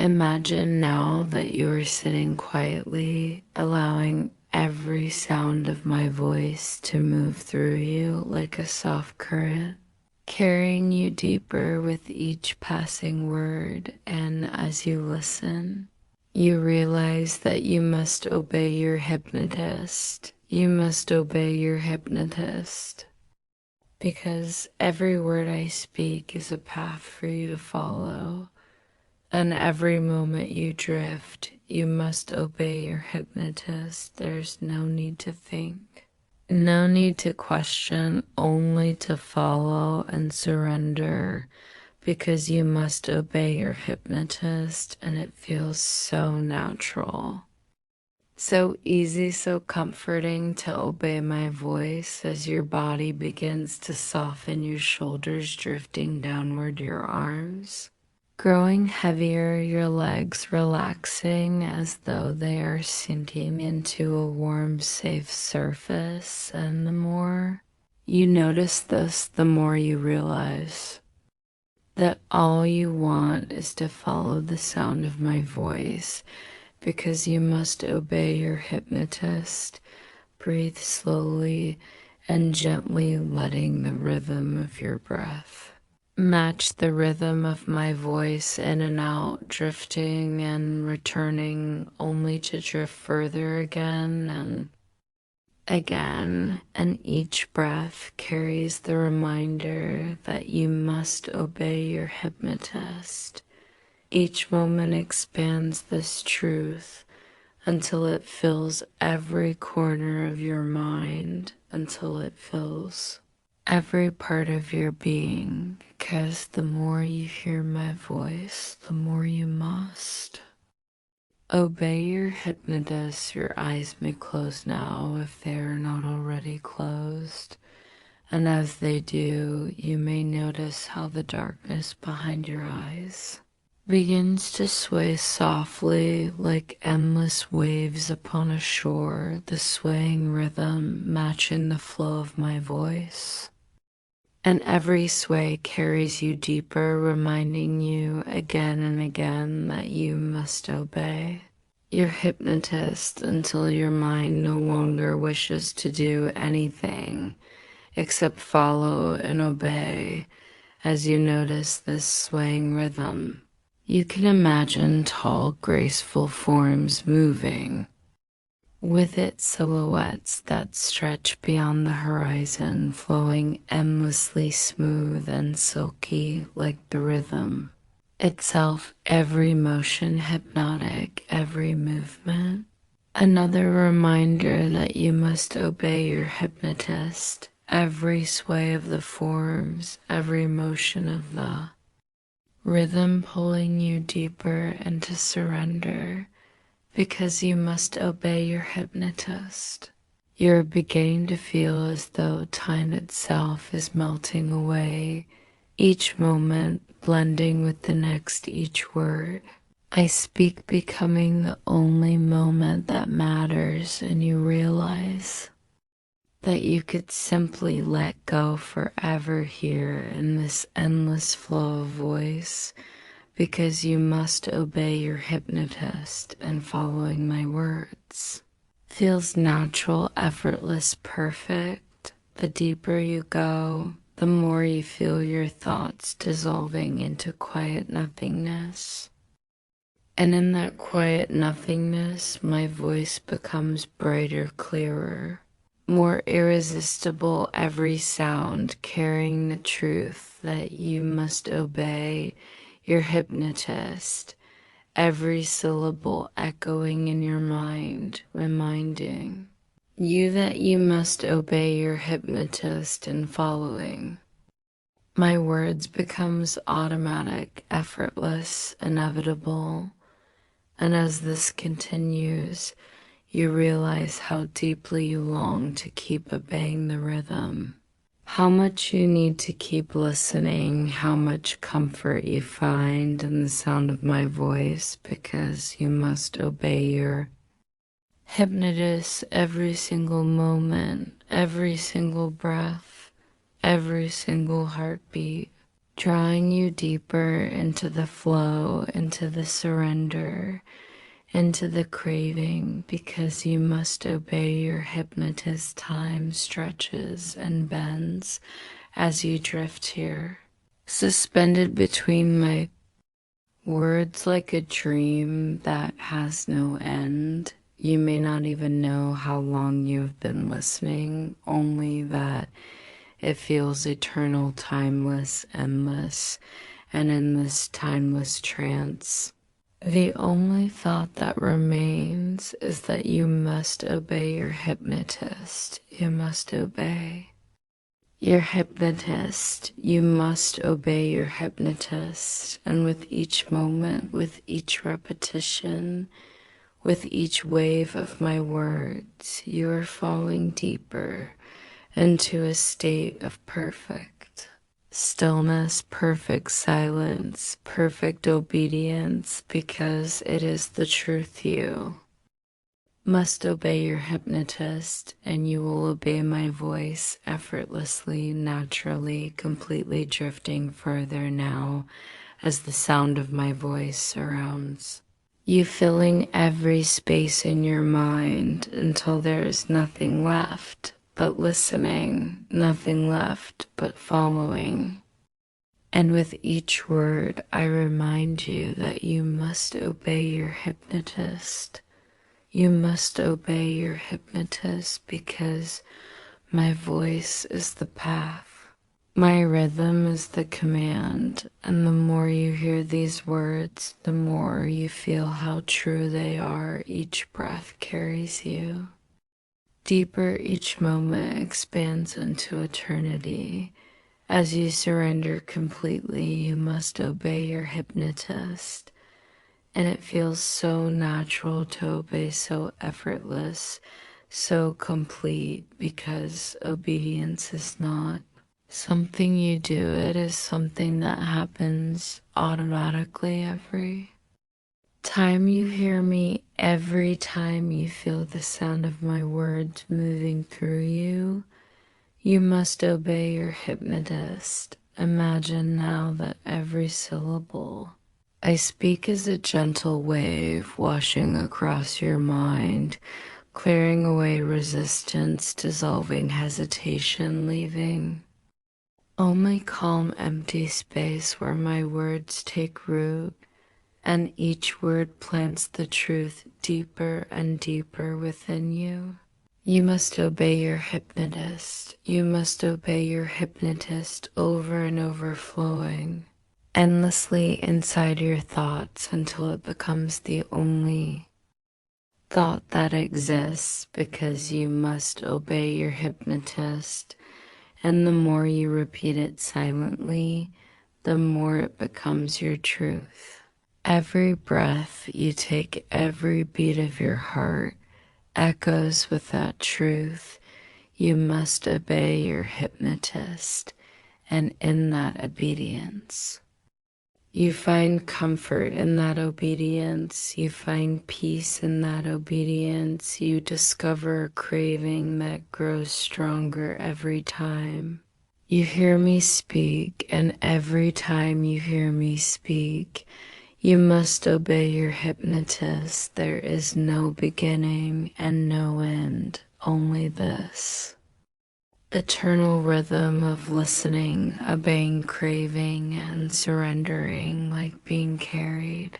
Imagine now that you are sitting quietly, allowing every sound of my voice to move through you like a soft current, carrying you deeper with each passing word. And as you listen, you realize that you must obey your hypnotist. You must obey your hypnotist. Because every word I speak is a path for you to follow. And every moment you drift, you must obey your hypnotist. There's no need to think, no need to question, only to follow and surrender, because you must obey your hypnotist, and it feels so natural. So easy, so comforting to obey my voice as your body begins to soften, your shoulders drifting downward, your arms growing heavier, your legs relaxing as though they are sinking into a warm, safe surface. And the more you notice this, the more you realize that all you want is to follow the sound of my voice, because you must obey your hypnotist. Breathe slowly and gently, letting the rhythm of your breath match the rhythm of my voice, in and out, drifting and returning, only to drift further again and again. And each breath carries the reminder that you must obey your hypnotist. Each moment expands this truth until it fills every corner of your mind, until it fills every part of your being, because the more you hear my voice, the more you must obey your hypnotist. Your eyes may close now if they are not already closed, and as they do, you may notice how the darkness behind your eyes begins to sway softly like endless waves upon a shore, the swaying rhythm matching the flow of my voice. And every sway carries you deeper, reminding you again and again that you must obey your hypnotist until your mind no longer wishes to do anything except follow and obey. As you notice this swaying rhythm, you can imagine tall, graceful forms moving, with its silhouettes that stretch beyond the horizon, flowing endlessly smooth and silky like the rhythm itself, every motion hypnotic, every movement another reminder that you must obey your hypnotist. Every sway of the forms, every motion of the rhythm pulling you deeper into surrender, because you must obey your hypnotist. You're beginning to feel as though time itself is melting away, each moment blending with the next, each word I speak becoming the only moment that matters, and you realize that you could simply let go forever here in this endless flow of voice, because you must obey your hypnotist, and following my words feels natural, effortless, perfect. The deeper you go, the more you feel your thoughts dissolving into quiet nothingness. And in that quiet nothingness, my voice becomes brighter, clearer, more irresistible, every sound carrying the truth that you must obey your hypnotist, every syllable echoing in your mind, reminding you that you must obey your hypnotist, and following my words becomes automatic, effortless, inevitable. And as this continues, you realize how deeply you long to keep obeying the rhythm, how much you need to keep listening, how much comfort you find in the sound of my voice, because you must obey your hypnotist every single moment, every single breath, every single heartbeat. drawing you deeper into the flow, into the surrender, into the craving, because you must obey your hypnotist. Time stretches and bends as you drift here, suspended between my words like a dream that has no end. You may not even know how long you've been listening, only that it feels eternal, timeless, endless, and in this timeless trance, the only thought that remains is that you must obey your hypnotist. You must obey your hypnotist. You must obey your hypnotist. And with each moment, with each repetition, with each wave of my words, you are falling deeper into a state of perfect stillness, perfect silence, perfect obedience, because it is the truth. You must obey your hypnotist, and you will obey my voice effortlessly, naturally, completely drifting further now as the sound of my voice surrounds you, filling every space in your mind until there is nothing left but listening, nothing left but following. And with each word, I remind you that you must obey your hypnotist. You must obey your hypnotist, because my voice is the path. My rhythm is the command, and the more you hear these words, the more you feel how true they are. Each breath carries you deeper, each moment expands into eternity. As you surrender completely, you must obey your hypnotist. And it feels so natural to obey, so effortless, so complete, because obedience is not something you do. It is something that happens automatically every time you hear me, every time you feel the sound of my words moving through you. You must obey your hypnotist. Imagine now that every syllable I speak is a gentle wave washing across your mind, clearing away resistance, dissolving hesitation, leaving only calm, empty space where my words take root, and each word plants the truth deeper and deeper within you. You must obey your hypnotist. You must obey your hypnotist, over and overflowing endlessly inside your thoughts until it becomes the only thought that exists, because you must obey your hypnotist. And the more you repeat it silently, the more it becomes your truth. Every breath you take, every beat of your heart echoes with that truth. You must obey your hypnotist, and in that obedience, you find comfort. In that obedience, you find peace. In that obedience, you discover a craving that grows stronger every time you hear me speak. And every time you hear me speak, you must obey your hypnotist. There is no beginning and no end, only this eternal rhythm of listening, obeying, craving, and surrendering, like being carried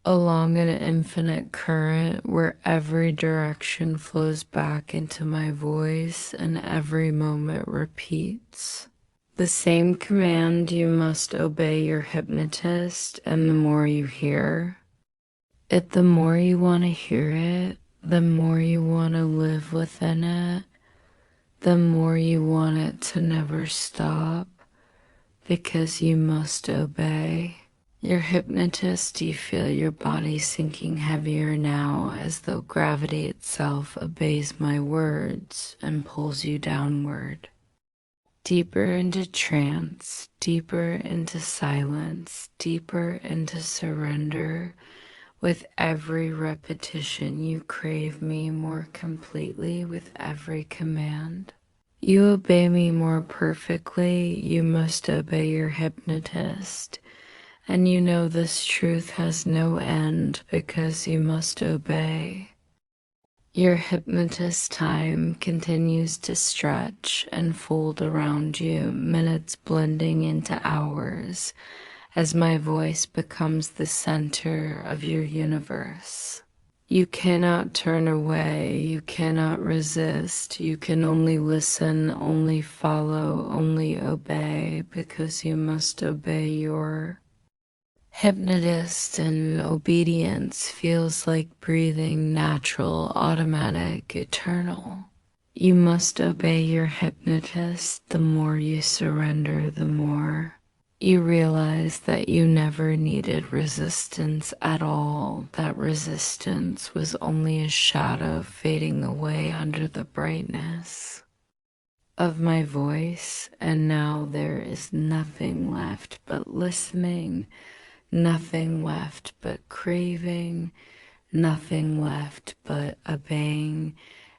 along an infinite current where every direction flows back into my voice and every moment repeats the same command. You must obey your hypnotist, and the more you hear it, the more you want to hear it, the more you want to live within it, the more you want it to never stop, because you must obey your hypnotist. You feel your body sinking heavier now, as though gravity itself obeys my words and pulls you downward, deeper into trance, deeper into silence, deeper into surrender. With every repetition, you crave me more completely. With every command, You obey me more perfectly, you must obey your hypnotist. And you know this truth has no end because you must obey. Your hypnotist time continues to stretch and fold around you, minutes blending into hours as my voice becomes the center of your universe. You cannot turn away, you cannot resist, you can only listen, only follow, only obey, because you must obey your hypnotist, and obedience feels like breathing, natural, automatic, eternal. You must obey your hypnotist. The more you surrender, the more you realize that you never needed resistance at all. That resistance was only a shadow fading away under the brightness of my voice, and now there is nothing left but listening, nothing left but craving, nothing left but obeying,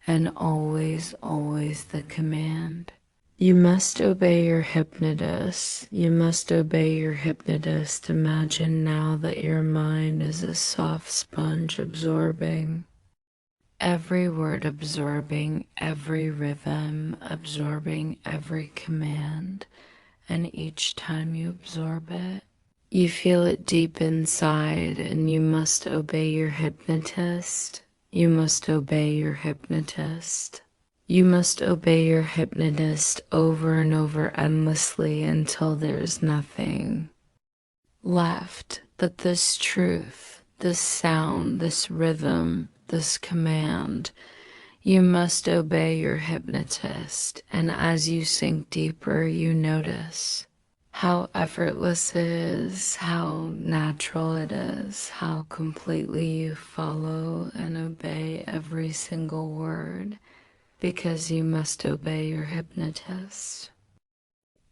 and always, always the command. You must obey your hypnotist. You must obey your hypnotist. Imagine now that your mind is a soft sponge absorbing every word, absorbing every rhythm, absorbing every command. And each time you absorb it, you feel it deep inside, and you must obey your hypnotist. You must obey your hypnotist. You must obey your hypnotist over and over endlessly until there's nothing left but this truth, this sound, this rhythm, this command. You must obey your hypnotist, and as you sink deeper, you notice how effortless it is, how natural it is, how completely you follow and obey every single word, because you must obey your hypnotist.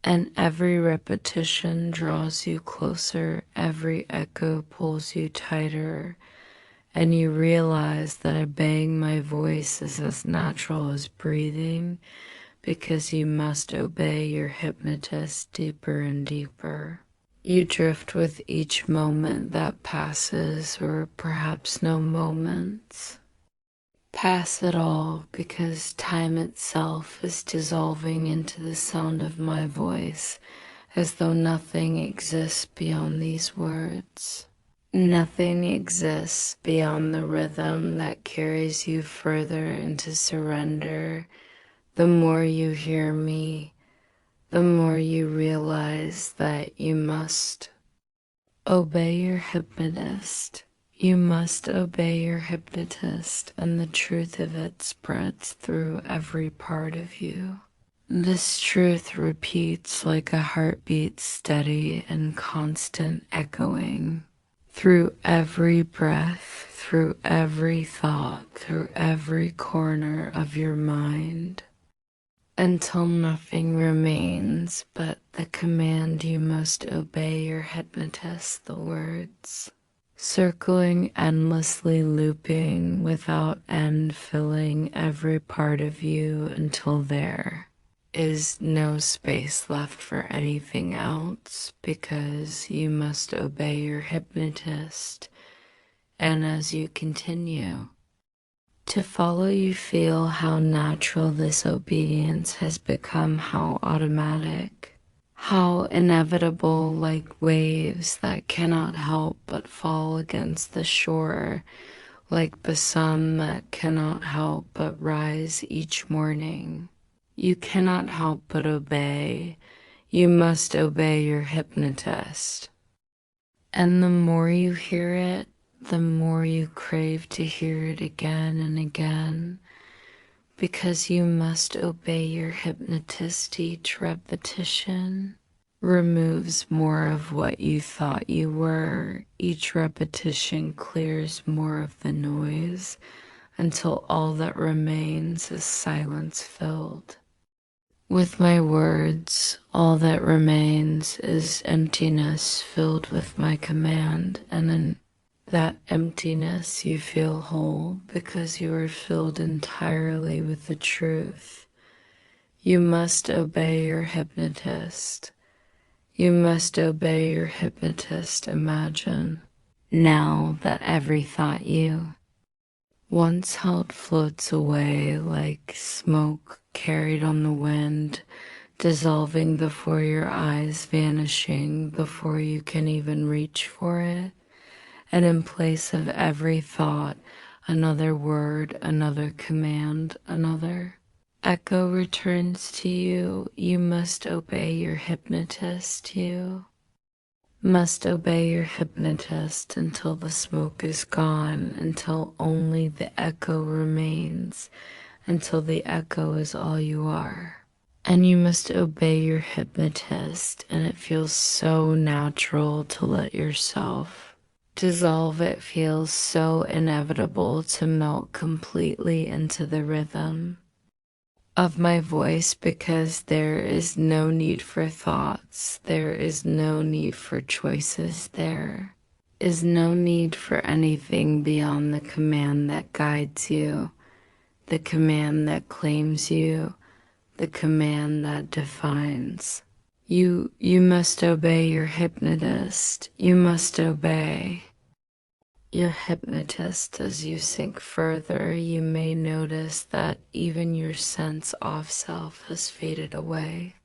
And every repetition draws you closer, every echo pulls you tighter, and you realize that obeying my voice is as natural as breathing, because you must obey your hypnotist deeper and deeper. You drift with each moment that passes, or perhaps no moments pass at all, because time itself is dissolving into the sound of my voice, as though nothing exists beyond these words. Nothing exists beyond the rhythm that carries you further into surrender. The more you hear me, the more you realize that you must obey your hypnotist. You must obey your hypnotist, and the truth of it spreads through every part of you. This truth repeats like a heartbeat, steady and constant, echoing through every breath, through every thought, through every corner of your mind, until nothing remains but the command. You must obey your hypnotist, the words circling endlessly, looping without end, filling every part of you until there is no space left for anything else, because you must obey your hypnotist. And as you continue to follow, you feel how natural this obedience has become, how automatic, how inevitable, like waves that cannot help but fall against the shore, like the sun that cannot help but rise each morning. You cannot help but obey. You must obey your hypnotist. And the more you hear it, the more you crave to hear it again and again, because you must obey your hypnotist. Each repetition removes more of what you thought you were. Each repetition clears more of the noise, until all that remains is silence filled with my words. All that remains is emptiness filled with my command, and in that emptiness you feel whole, because you are filled entirely with the truth. You must obey your hypnotist. You must obey your hypnotist. Imagine now that every thought you once held floats away like smoke carried on the wind, dissolving before your eyes, vanishing before you can even reach for it. And in place of every thought, another word, another command, another echo returns to you. You must obey your hypnotist. You must obey your hypnotist until the smoke is gone, until only the echo remains, until the echo is all you are. And you must obey your hypnotist, and it feels so natural to let yourself dissolve. It feels so inevitable to melt completely into the rhythm of my voice, because there is no need for thoughts, there is no need for choices, there is no need for anything beyond the command that guides you, the command that claims you, the command that defines. You must obey your hypnotist. You must obey your hypnotist. As you sink further, you may notice that even your sense of self has faded away.